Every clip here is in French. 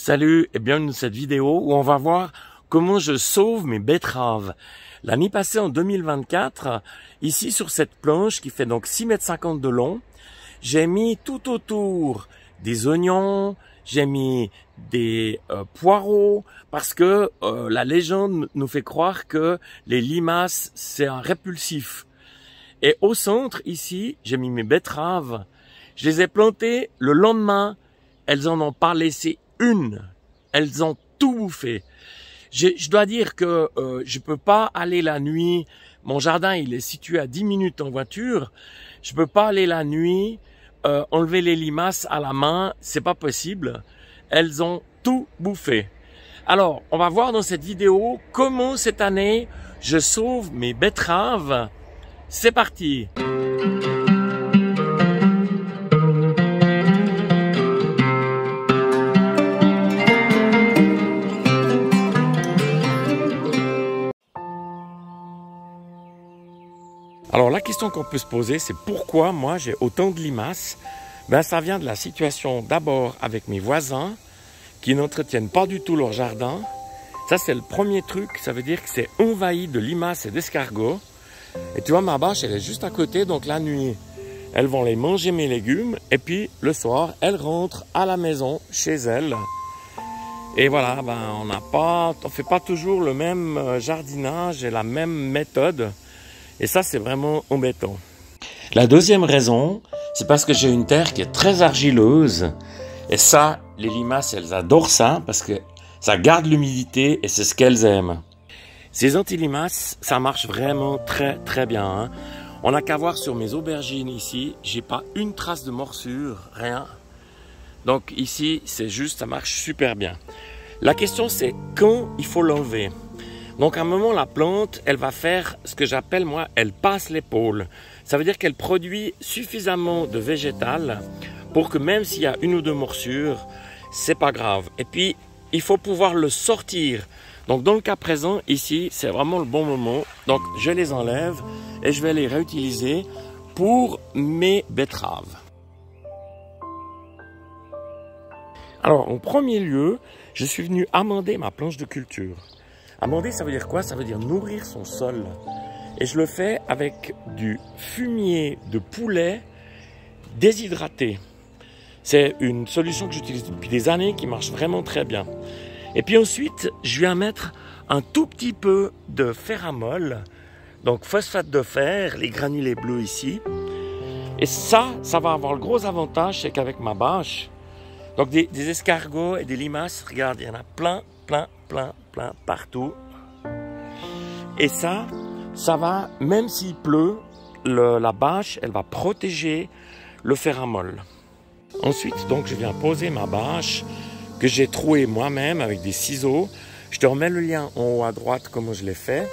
Salut et bienvenue dans cette vidéo où on va voir comment je sauve mes betteraves. L'année passée en 2024, ici sur cette planche qui fait donc 6,50 m de long, j'ai mis tout autour des oignons, j'ai mis des poireaux parce que la légende nous fait croire que les limaces c'est un répulsif. Et au centre ici, j'ai mis mes betteraves. Je les ai plantées le lendemain, elles en ont pas laissé une, elles ont tout bouffé. Je dois dire que je peux pas aller la nuit, mon jardin il est situé à 10 minutes en voiture, je peux pas aller la nuit enlever les limaces à la main, c'est pas possible, elles ont tout bouffé. Alors, on va voir dans cette vidéo comment cette année je sauve mes betteraves. C'est parti! Alors la question qu'on peut se poser, c'est pourquoi moi j'ai autant de limaces? Ben ça vient de la situation d'abord avec mes voisins qui n'entretiennent pas du tout leur jardin. Ça c'est le premier truc, ça veut dire que c'est envahi de limaces et d'escargots. Et tu vois ma bâche elle est juste à côté, donc la nuit elles vont les manger mes légumes et puis le soir elles rentrent à la maison chez elles. Et voilà, ben on fait pas toujours le même jardinage et la même méthode. Et ça, c'est vraiment embêtant. La deuxième raison, c'est parce que j'ai une terre qui est très argileuse. Et ça, les limaces, elles adorent ça parce que ça garde l'humidité et c'est ce qu'elles aiment. Ces anti-limaces, ça marche vraiment très très bien. Hein. On n'a qu'à voir sur mes aubergines ici, j'ai pas une trace de morsure, rien. Donc ici, c'est juste, ça marche super bien. La question, c'est quand il faut l'enlever. Donc à un moment, la plante, elle va faire ce que j'appelle, moi, elle passe l'épaule. Ça veut dire qu'elle produit suffisamment de végétal pour que même s'il y a une ou deux morsures, c'est pas grave. Et puis, il faut pouvoir le sortir. Donc dans le cas présent, ici, c'est vraiment le bon moment. Donc je les enlève et je vais les réutiliser pour mes betteraves. Alors, en premier lieu, je suis venu amender ma planche de culture. Amender, ça veut dire quoi? Ça veut dire nourrir son sol. Et je le fais avec du fumier de poulet déshydraté. C'est une solution que j'utilise depuis des années qui marche vraiment très bien. Et puis ensuite, je viens mettre un tout petit peu de ferramol, donc phosphate de fer, les granulés bleus ici. Et ça va avoir le gros avantage, c'est qu'avec ma bâche, donc des escargots et des limaces, regarde, il y en a plein partout. Et ça va, même s'il pleut, la bâche, elle va protéger le ferramol. Ensuite, donc, je viens poser ma bâche que j'ai trouée moi-même avec des ciseaux. Je te remets le lien en haut à droite, comment je l'ai fait.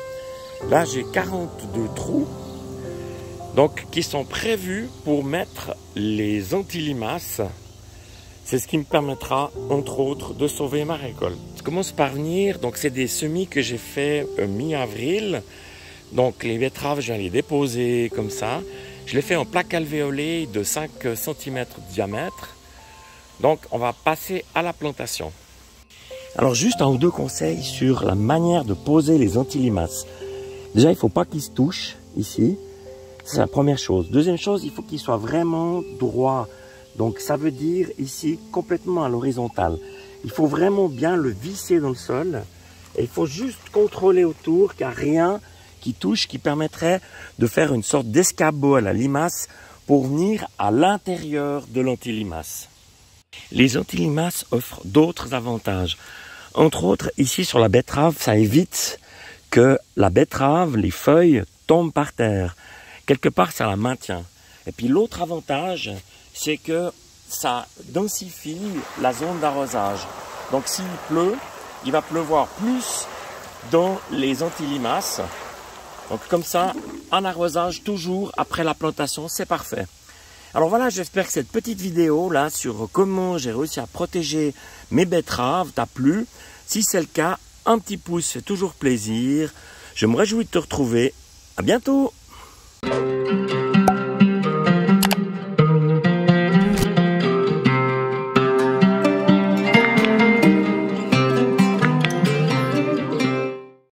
Là, j'ai 42 trous, donc, qui sont prévus pour mettre les anti-limaces. C'est ce qui me permettra, entre autres, de sauver ma récolte. Je commence par venir, donc c'est des semis que j'ai fait mi-avril. Donc les betteraves, je viens les déposer comme ça. Je les fais en plaques alvéolées de 5 cm de diamètre. Donc on va passer à la plantation. Alors juste un ou deux conseils sur la manière de poser les anti-limaces. Déjà, il ne faut pas qu'ils se touchent ici. C'est la première chose. Deuxième chose, il faut qu'ils soient vraiment droits. Donc ça veut dire ici complètement à l'horizontale. Il faut vraiment bien le visser dans le sol. Et il faut juste contrôler autour qu'il n'y a rien qui touche, qui permettrait de faire une sorte d'escabeau à la limace pour venir à l'intérieur de l'anti-limace. Les anti-limaces offrent d'autres avantages. Entre autres, ici sur la betterave, ça évite que la betterave, les feuilles tombent par terre. Quelque part, ça la maintient. Et puis l'autre avantage, c'est que ça densifie la zone d'arrosage. Donc s'il pleut, il va pleuvoir plus dans les anti-limaces. Donc comme ça, un arrosage toujours après la plantation, c'est parfait. Alors voilà, j'espère que cette petite vidéo là sur comment j'ai réussi à protéger mes betteraves t'a plu. Si c'est le cas, un petit pouce fait toujours plaisir. Je me réjouis de te retrouver. À bientôt!